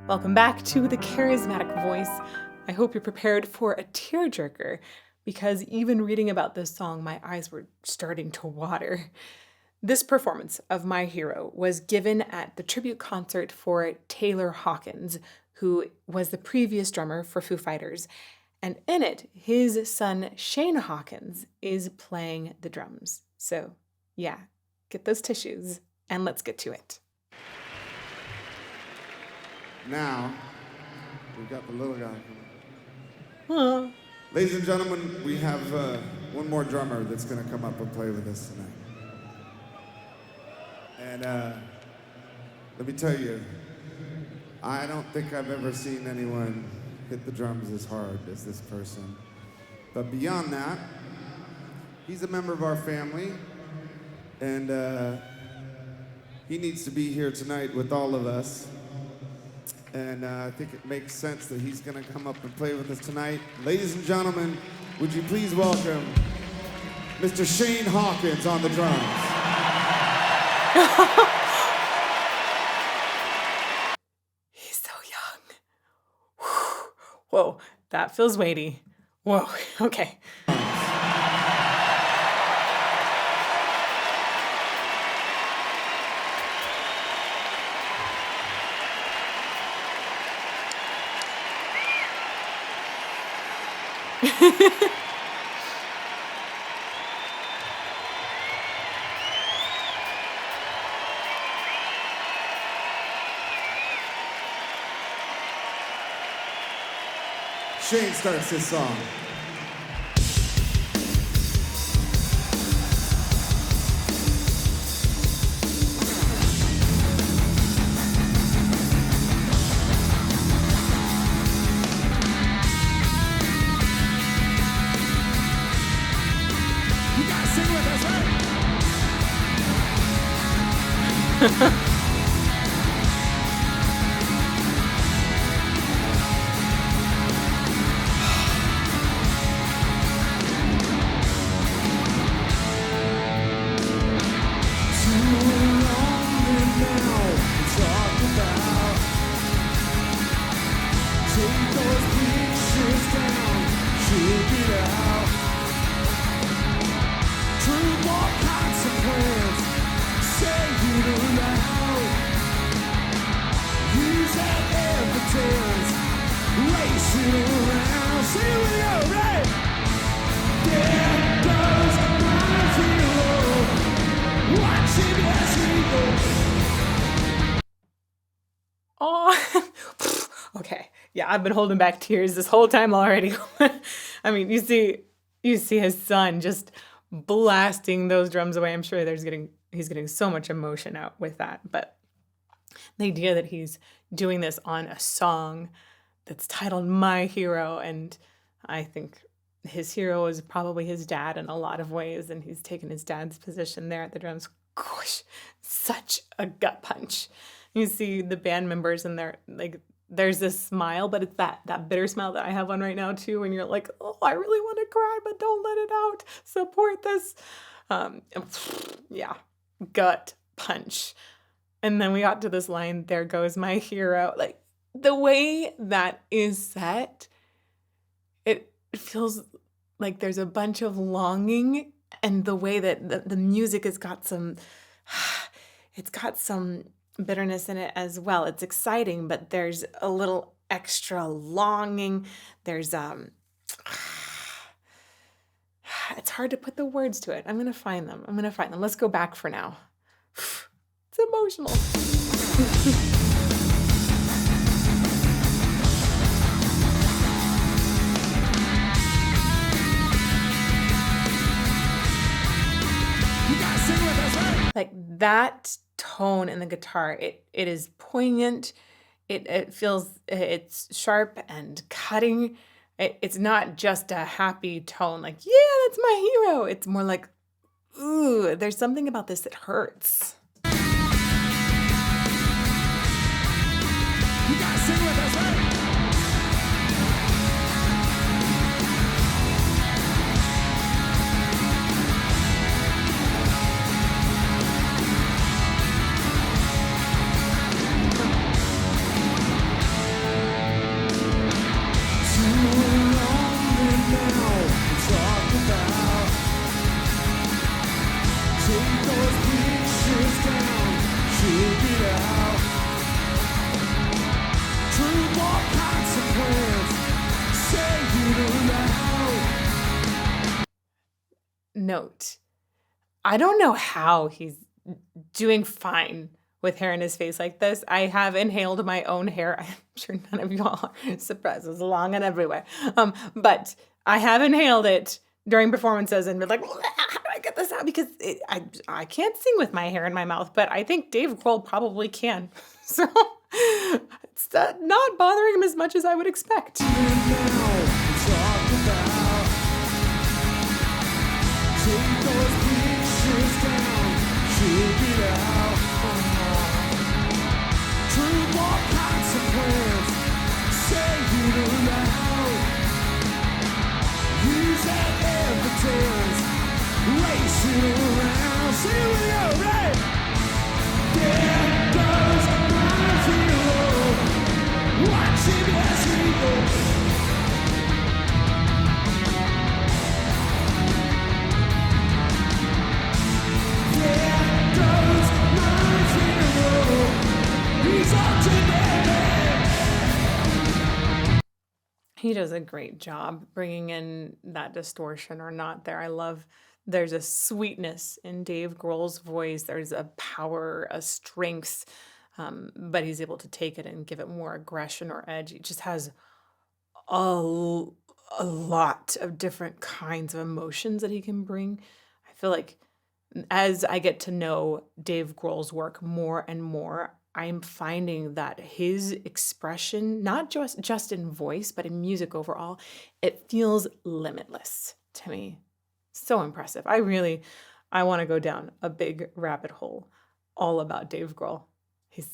Welcome back to The Charismatic Voice. I hope you're prepared for a tearjerker, because even reading about this song, my eyes were starting to water. This performance of My Hero was given at the tribute concert for Taylor Hawkins, who was the previous drummer for Foo Fighters. And in it, his son Shane Hawkins is playing the drums. So yeah, get those tissues and let's get to it. Now, we've got the little guy. Ladies and gentlemen, we have one more drummer that's going to come up and play with us tonight. And let me tell you, I don't think I've ever seen anyone hit the drums as hard as this person. But beyond that, he's a member of our family, and he needs to be here tonight with all of us. And I think it makes sense that he's going to come up and play with us tonight. Ladies and gentlemen, would you please welcome Mr. Shane Hawkins on the drums. He's so young. Whoa, that feels weighty. Whoa, okay. Shane starts this song. You gotta sing with us, right? Oh, okay. Yeah, I've been holding back tears this whole time already. I mean, you see his son just blasting those drums away. I'm sure he's getting so much emotion out with that. But the idea that he's doing this on a song that's titled My Hero, and I think his hero is probably his dad in a lot of ways, and he's taken his dad's position there at the drums. Gosh, such a gut punch. You see the band members and they're like, there's this smile, but it's that bitter smile that I have on right now too. And you're like, oh, I really want to cry, but don't let it out. Support this. Yeah, gut punch. And then we got to this line, there goes my hero. Like the way that is set, it feels like there's a bunch of longing, and the way that the music has got some, it's got some bitterness in it as well. It's exciting, but there's a little extra longing. There's it's hard to put the words to it. I'm gonna find them. Let's go back for now. It's emotional. Like that tone in the guitar, it is poignant. It feels, it's sharp and cutting. It's not just a happy tone like, yeah, that's my hero. It's more like, ooh, there's something about this that hurts. You gotta sing with us, right? note. I don't know how he's doing fine with hair in his face like this. I have inhaled my own hair. I'm sure none of you all are surprised. It's long and everywhere. But I have inhaled it during performances and been like, how do I get this out? Because I can't sing with my hair in my mouth, but I think Dave Grohl probably can. So it's not bothering him as much as I would expect. He does a great job bringing in that distortion or not there. I love there's a sweetness in Dave Grohl's voice. There's a power, a strength, but he's able to take it and give it more aggression or edge. He just has a, a lot of different kinds of emotions that he can bring. I feel like as I get to know Dave Grohl's work more and more, I'm finding that his expression, not just in voice, but in music overall, it feels limitless to me. So impressive. I want to go down a big rabbit hole all about Dave Grohl. He's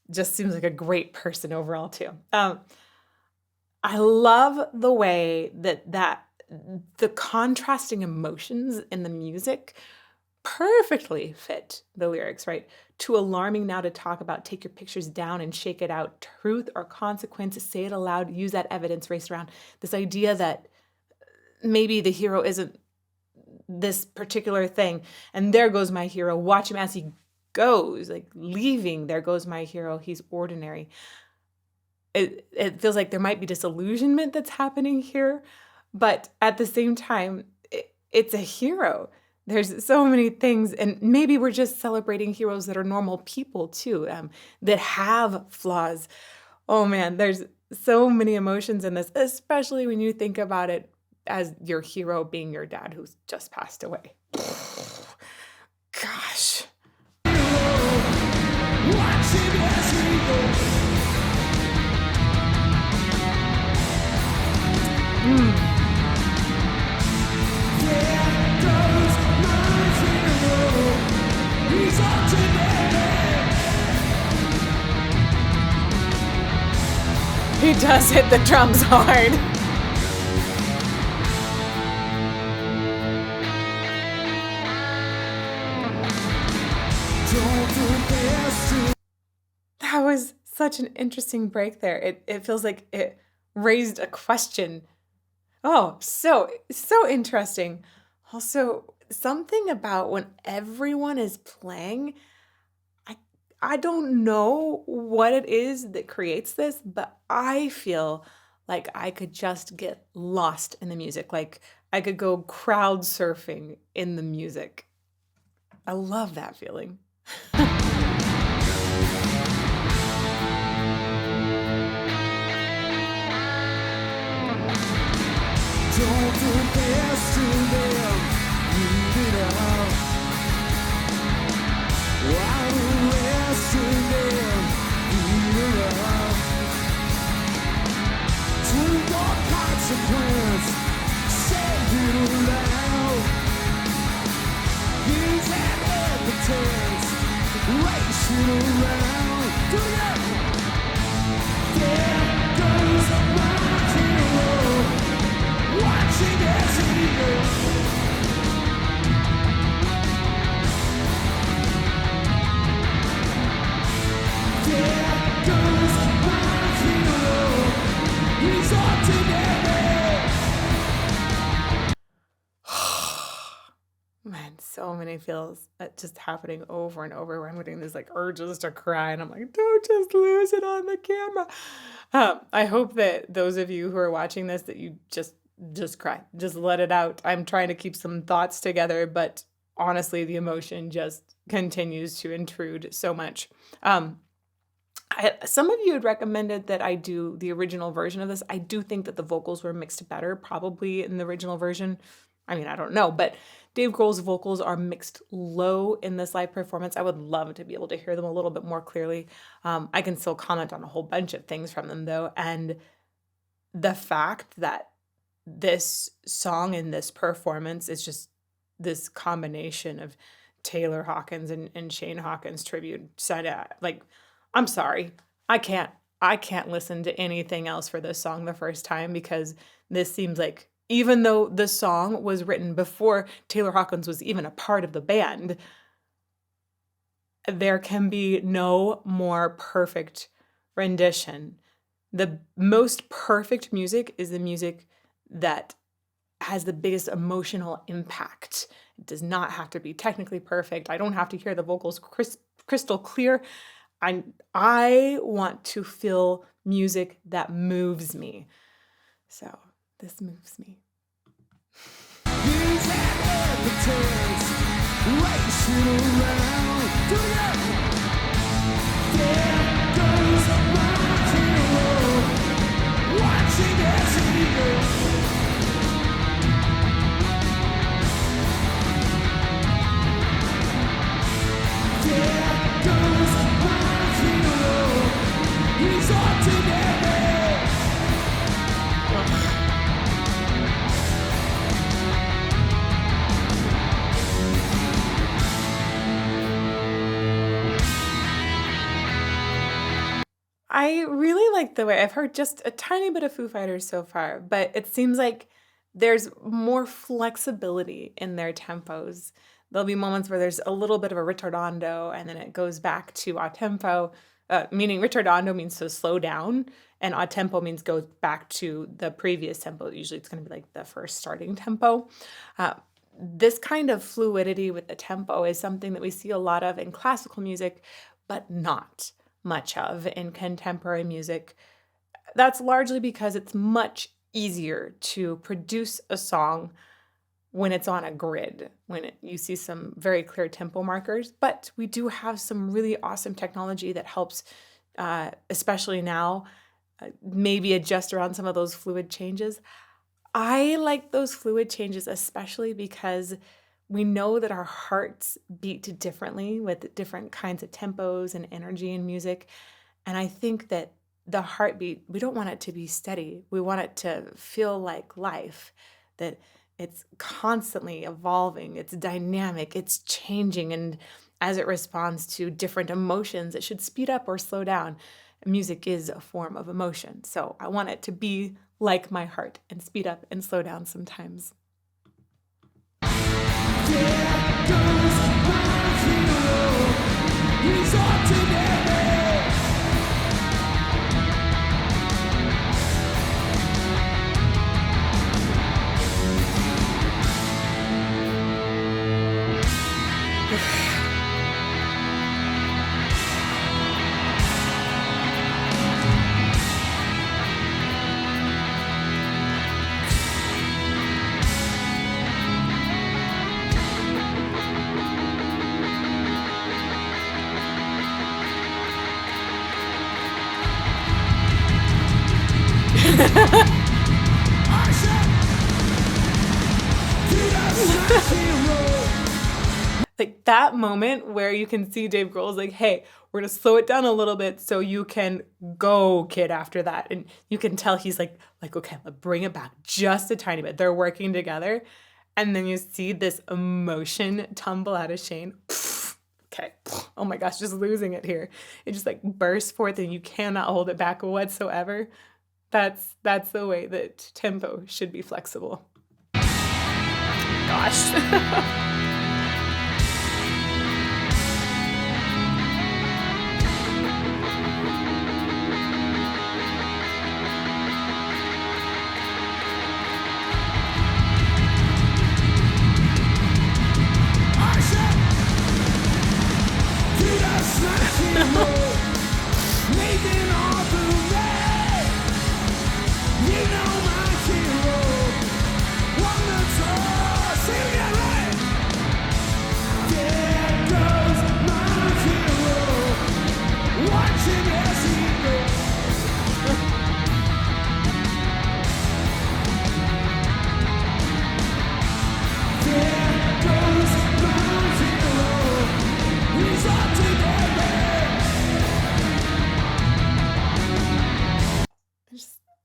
just seems like a great person overall too. I love the way that the contrasting emotions in the music perfectly fit the lyrics, right? Too alarming now to talk about, take your pictures down and shake it out. Truth or consequence, say it aloud, use that evidence, race around. This idea that maybe the hero isn't this particular thing. And there goes my hero. Watch him as he goes, like leaving. There goes my hero. He's ordinary. It feels like there might be disillusionment that's happening here. But at the same time, it's a hero. There's so many things, and maybe we're just celebrating heroes that are normal people too, that have flaws. Oh man, there's so many emotions in this, especially when you think about it as your hero being your dad who's just passed away. Gosh. He does hit the drums hard. That was such an interesting break there. It feels like it raised a question. Oh, so interesting. Also, something about when everyone is playing, I don't know what it is that creates this, but I feel like I could just get lost in the music. Like I could go crowd surfing in the music. I love that feeling. Don't do best to them, leave it out. While the rest of them leave it out. To what consequence, say it aloud. Use that evidence, race it around. Do it! There goes my hero. Watching as he goes. There goes my hero. He's ordinary. Man, so many feels just happening over and over where I'm getting these like urges to cry, and I'm like, don't just lose it on the camera. I hope that those of you who are watching this, that you just just cry. Just let it out. I'm trying to keep some thoughts together, but honestly, the emotion just continues to intrude so much. Some of you had recommended that I do the original version of this. I do think that the vocals were mixed better, probably in the original version. I mean, I don't know, but Dave Grohl's vocals are mixed low in this live performance. I would love to be able to hear them a little bit more clearly. I can still comment on a whole bunch of things from them, though. And the fact that this song and this performance is just this combination of Taylor Hawkins and Shane Hawkins tribute. Like, I'm sorry, I can't listen to anything else for this song the first time, because this seems like, even though the song was written before Taylor Hawkins was even a part of the band, there can be no more perfect rendition. The most perfect music is the music that has the biggest emotional impact. It does not have to be technically perfect. I don't have to hear the vocals crystal clear. I want to feel music that moves me. So this moves me. I really like the way I've heard just a tiny bit of Foo Fighters so far, but it seems like there's more flexibility in their tempos. There'll be moments where there's a little bit of a ritardando, and then it goes back to a tempo, meaning ritardando means to slow down, and a tempo means goes back to the previous tempo. Usually it's going to be like the first starting tempo. This kind of fluidity with the tempo is something that we see a lot of in classical music, but not much of in contemporary music. That's largely because it's much easier to produce a song when it's on a grid, when you see some very clear tempo markers. But we do have some really awesome technology that helps, especially now, maybe adjust around some of those fluid changes. I like those fluid changes especially because we know that our hearts beat differently with different kinds of tempos and energy in music. And I think that the heartbeat, we don't want it to be steady. We want it to feel like life, that it's constantly evolving, it's dynamic, it's changing. And as it responds to different emotions, it should speed up or slow down. Music is a form of emotion. So I want it to be like my heart and speed up and slow down sometimes. There goes my hero. He's on today. Like that moment where you can see Dave Grohl's like, hey, we're gonna slow it down a little bit so you can go, kid, after that. And you can tell he's like, okay, let's bring it back just a tiny bit. They're working together. And then you see this emotion tumble out of Shane. Okay. Oh my gosh, just losing it here. It just like bursts forth and you cannot hold it back whatsoever. That's the way that tempo should be flexible. Gosh.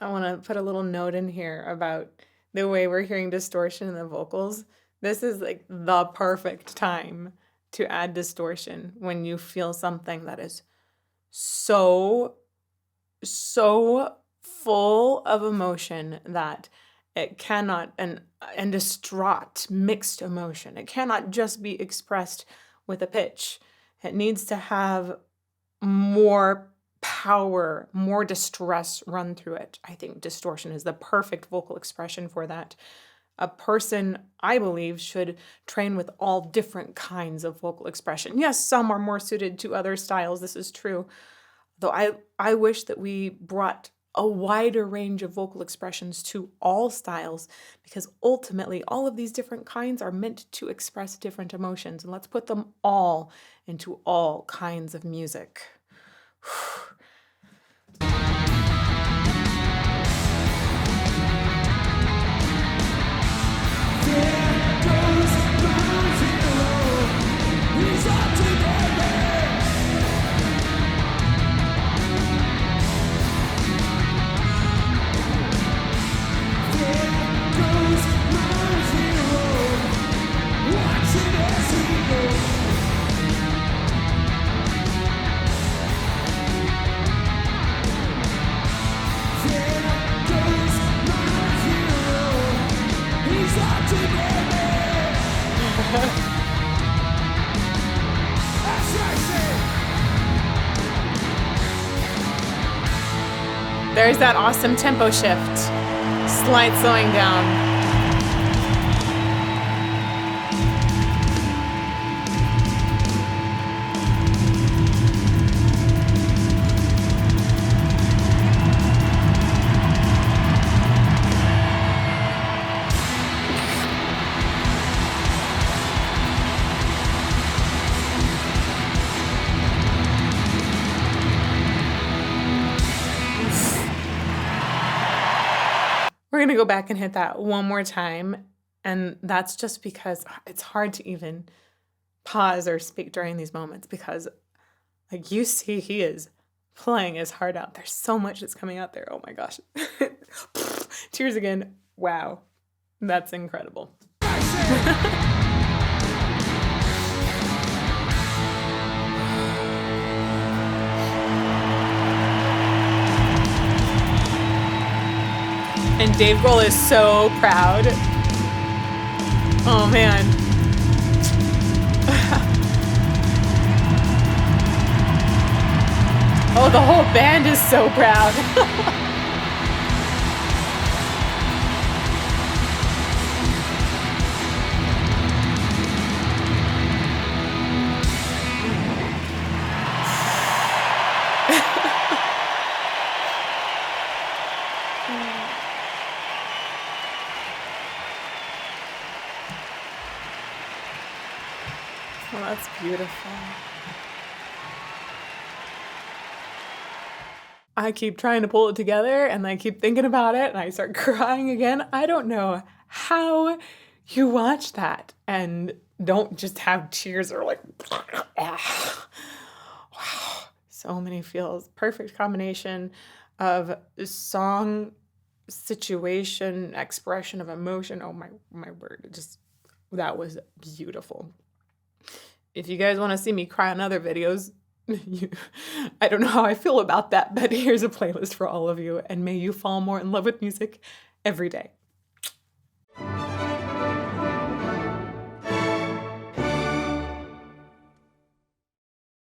I want to put a little note in here about the way we're hearing distortion in the vocals. This is like the perfect time to add distortion when you feel something that is so, so full of emotion that it cannot, and distraught, mixed emotion. It cannot just be expressed with a pitch. It needs to have more power, more distress run through it. I think distortion is the perfect vocal expression for that. A person, I believe, should train with all different kinds of vocal expression. Yes, some are more suited to other styles. This is true. Though I wish that we brought a wider range of vocal expressions to all styles, because ultimately all of these different kinds are meant to express different emotions, and let's put them all into all kinds of music. There's that awesome tempo shift. Slight slowing down. We're going to go back and hit that one more time. And that's just because it's hard to even pause or speak during these moments, because like you see, he is playing his heart out. There's so much that's coming out there. Oh my gosh. Tears again. Wow. That's incredible. And Dave Grohl is so proud. Oh man. Oh, the whole band is so proud. Oh, that's beautiful. I keep trying to pull it together and I keep thinking about it and I start crying again. I don't know how you watch that and don't just have tears or like, wow, so many feels. Perfect combination of song, situation, expression of emotion. Oh my word, that was beautiful. If you guys want to see me cry on other videos, I don't know how I feel about that, but here's a playlist for all of you, and may you fall more in love with music every day.